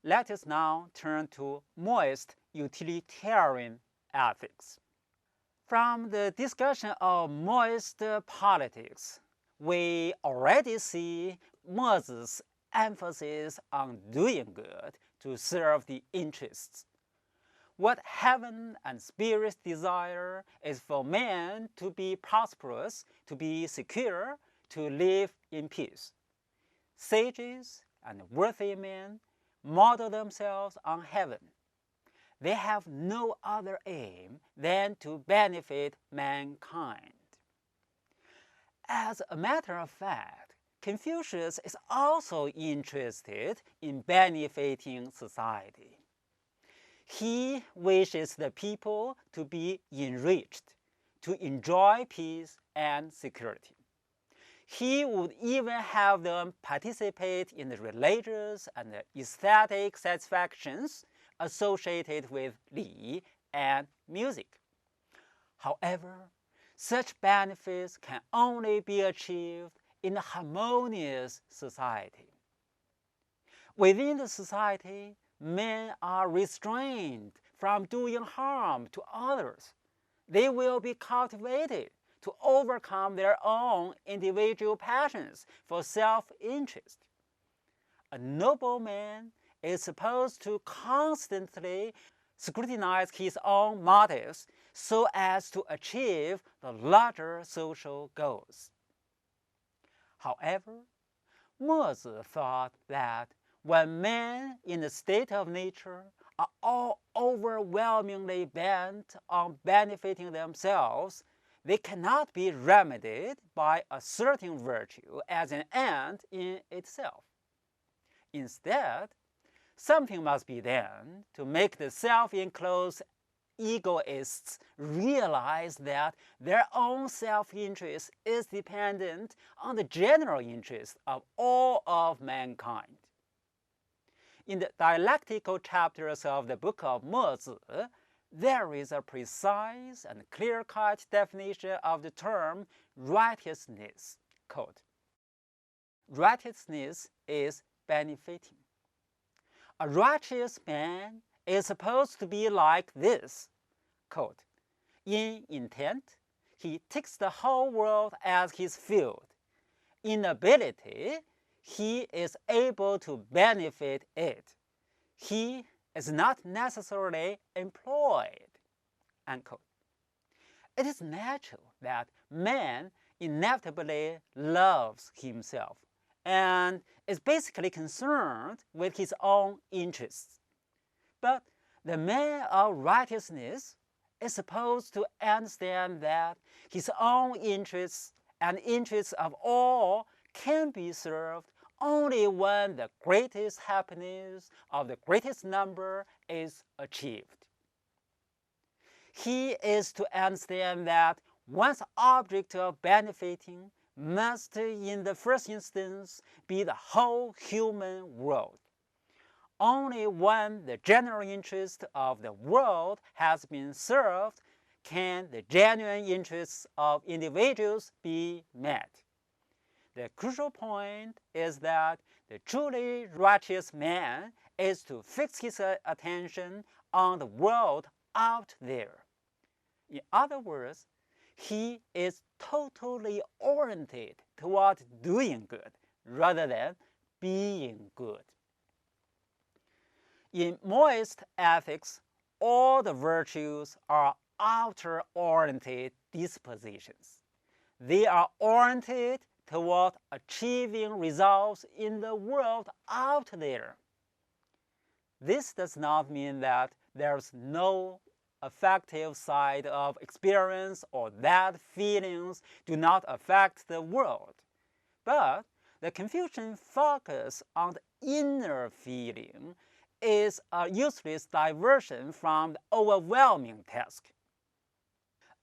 Let us now turn to Mohist Utilitarian Ethics. From the discussion of Mohist politics, we already see Moses' emphasis on doing good to serve the interests. What heaven and spirit desire is for man to be prosperous, to be secure, to live in peace. Sages and worthy men model themselves on heaven. They have no other aim than to benefit mankind. As a matter of fact, Confucius is also interested in benefiting society. He wishes the people to be enriched, to enjoy peace and security. He would even have them participate in the religious and aesthetic satisfactions associated with Li and music. However, such benefits can only be achieved in a harmonious society. Within the society, men are restrained from doing harm to others. They will be cultivated to overcome their own individual passions for self-interest. A noble man is supposed to constantly scrutinize his own motives so as to achieve the larger social goals. However, Moses thought that when men in the state of nature are all overwhelmingly bent on benefiting themselves, they cannot be remedied by asserting virtue as an end in itself. Instead, something must be done to make the self-enclosed egoists realize that their own self-interest is dependent on the general interest of all of mankind. In the dialectical chapters of the book of Mezi, there is a precise and clear-cut definition of the term righteousness. Quote, righteousness is benefiting. A righteous man is supposed to be like this. Quote, in intent, he takes the whole world as his field. In ability, he is able to benefit it. He is not necessarily employed. Unquote. It is natural that man inevitably loves himself and is basically concerned with his own interests. But the man of righteousness is supposed to understand that his own interests and interests of all can be served only when the greatest happiness of the greatest number is achieved. He is to understand that one's object of benefiting must, in the first instance, be the whole human world. Only when the general interest of the world has been served can the genuine interests of individuals be met. The crucial point is that the truly righteous man is to fix his attention on the world out there. In other words, he is totally oriented toward doing good rather than being good. In Mohist ethics, all the virtues are outer-oriented dispositions. They are oriented toward achieving results in the world out there. This does not mean that there's no affective side of experience or that feelings do not affect the world. But the Confucian focus on the inner feeling is a useless diversion from the overwhelming task.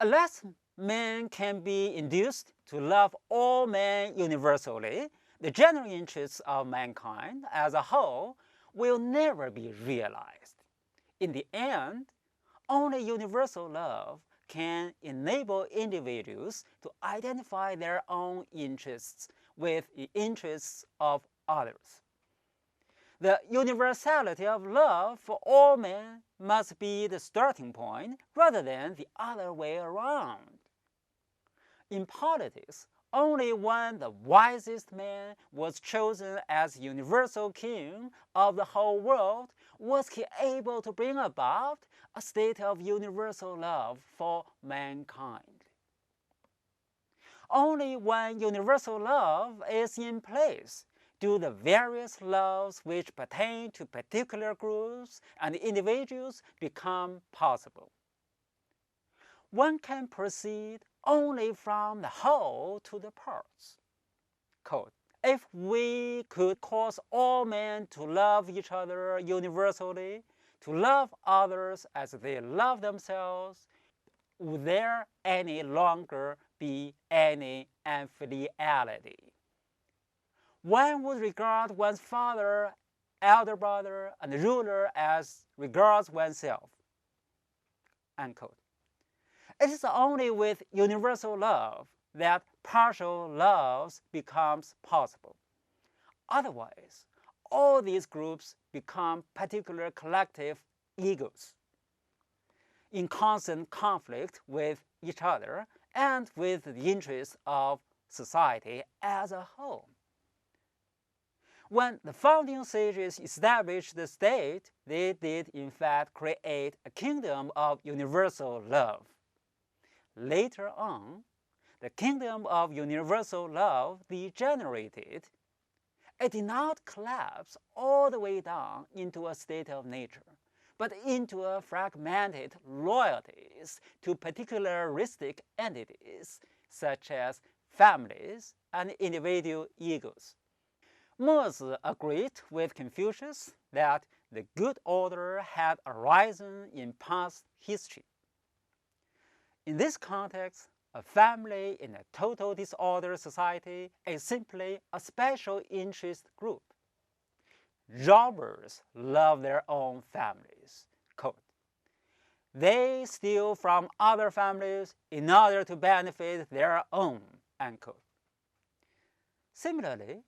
Unless man can be induced to love all men universally, the general interests of mankind as a whole will never be realized. In the end, only universal love can enable individuals to identify their own interests with the interests of others. The universality of love for all men must be the starting point rather than the other way around. In politics, only when the wisest man was chosen as universal king of the whole world was he able to bring about a state of universal love for mankind. Only when universal love is in place do the various laws which pertain to particular groups and individuals become possible. One can proceed only from the whole to the parts. Quote, if we could cause all men to love each other universally, to love others as they love themselves, would there any longer be any infidelity? One would regard one's father, elder brother, and ruler as regards oneself. Unquote. It is only with universal love that partial loves becomes possible. Otherwise, all these groups become particular collective egos, in constant conflict with each other and with the interests of society as a whole. When the founding sages established the state, they did in fact create a kingdom of universal love. Later on, the kingdom of universal love degenerated. It did not collapse all the way down into a state of nature, but into a fragmented loyalties to particularistic entities, such as families and individual egos. Mozi agreed with Confucius that the good order had arisen in past history. In this context, a family in a total disordered society is simply a special interest group. Robbers love their own families. Quote, they steal from other families in order to benefit their own. Unquote. Similarly,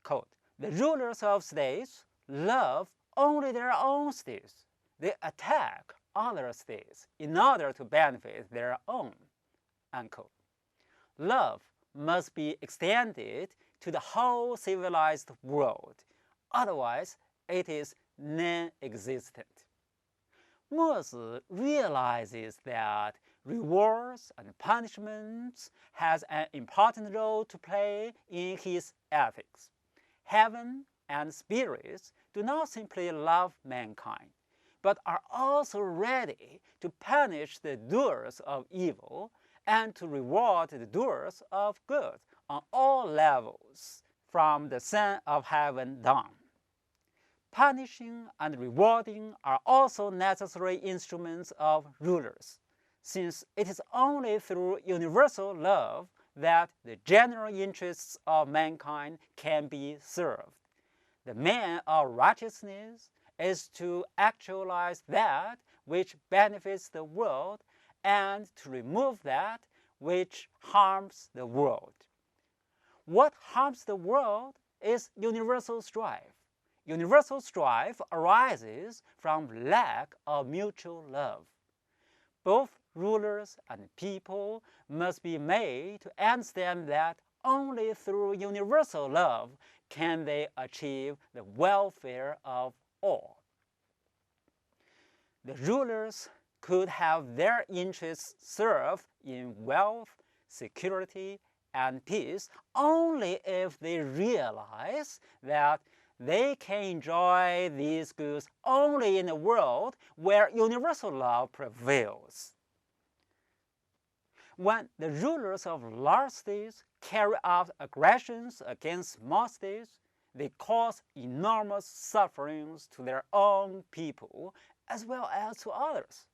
quote, the rulers of states love only their own states. They attack other states in order to benefit their own. Unquote. Love must be extended to the whole civilized world. Otherwise, it is non-existent. Mozi realizes that rewards and punishments has an important role to play in his ethics. Heaven and spirits do not simply love mankind, but are also ready to punish the doers of evil and to reward the doers of good on all levels, from the Son of Heaven down. Punishing and rewarding are also necessary instruments of rulers, since it is only through universal love that the general interests of mankind can be served. The man of righteousness is to actualize that which benefits the world and to remove that which harms the world. What harms the world is universal strife. Universal strife arises from lack of mutual love. Both rulers and people must be made to understand that only through universal love can they achieve the welfare of all. The rulers could have their interests served in wealth, security, and peace only if they realize that they can enjoy these goods only in a world where universal love prevails. When the rulers of large states carry out aggressions against small states, they cause enormous sufferings to their own people as well as to others.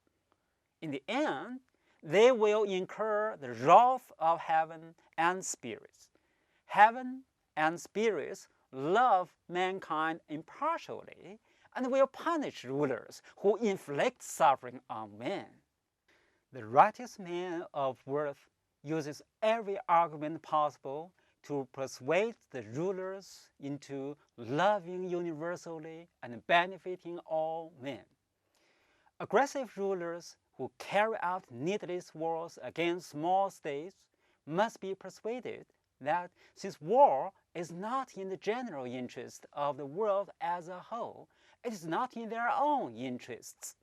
In the end, they will incur the wrath of heaven and spirits. Heaven and spirits love mankind impartially and will punish rulers who inflict suffering on men. The righteous man of worth uses every argument possible to persuade the rulers into loving universally and benefiting all men. Aggressive rulers who carry out needless wars against small states must be persuaded that since war is not in the general interest of the world as a whole, it is not in their own interests.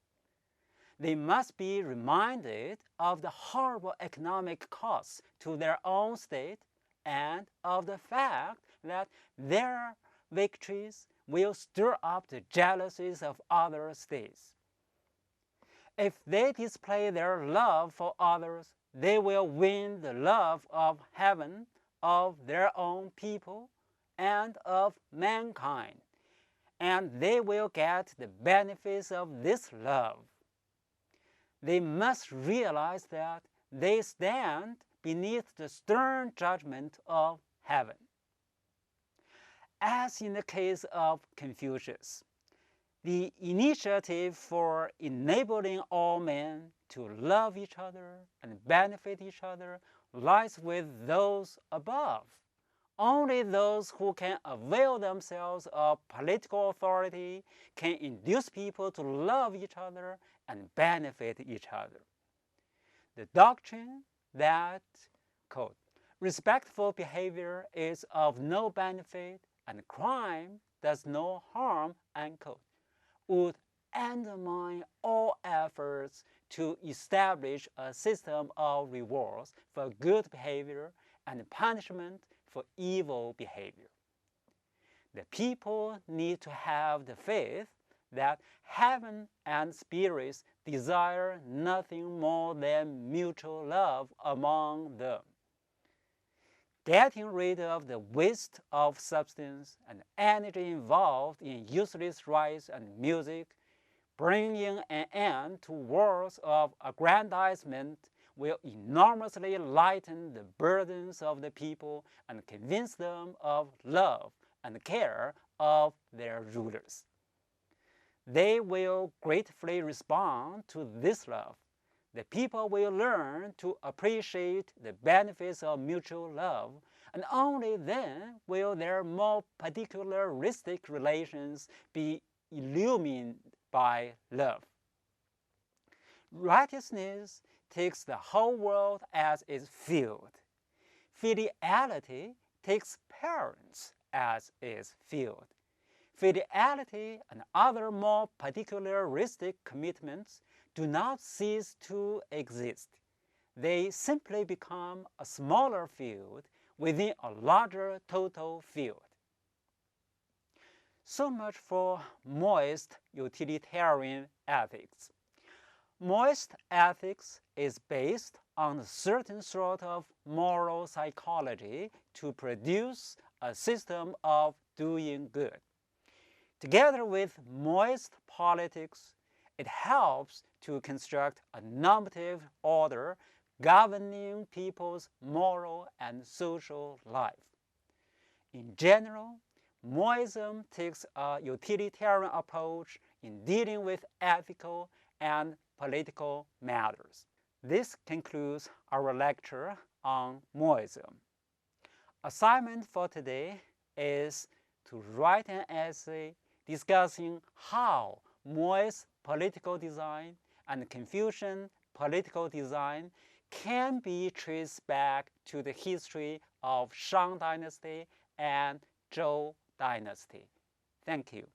They must be reminded of the horrible economic costs to their own state and of the fact that their victories will stir up the jealousies of other states. If they display their love for others, they will win the love of heaven, of their own people, and of mankind, and they will get the benefits of this love. They must realize that they stand beneath the stern judgment of heaven. As in the case of Confucius, the initiative for enabling all men to love each other and benefit each other lies with those above. Only those who can avail themselves of political authority can induce people to love each other and benefit each other. The doctrine that, quote, respectful behavior is of no benefit and crime does no harm, unquote, would undermine all efforts to establish a system of rewards for good behavior and punishment for evil behavior. The people need to have the faith that heaven and spirits desire nothing more than mutual love among them. Getting rid of the waste of substance and energy involved in useless rites and music, bringing an end to wars of aggrandizement, will enormously lighten the burdens of the people and convince them of love and care of their rulers. They will gratefully respond to this love. The people will learn to appreciate the benefits of mutual love, and only then will their more particularistic relations be illumined by love. Righteousness takes the whole world as its field. Fidelity takes parents as its field. Fidelity and other more particularistic commitments do not cease to exist. They simply become a smaller field within a larger total field. So much for Mohist utilitarian ethics. Mohist ethics is based on a certain sort of moral psychology to produce a system of doing good. Together with Mohist politics, it helps to construct a normative order governing people's moral and social life. In general, Mohism takes a utilitarian approach in dealing with ethical and political matters. This concludes our lecture on Mohism. Assignment for today is to write an essay discussing how Mohist political design and Confucian political design can be traced back to the history of Shang Dynasty and Zhou Dynasty. Thank you.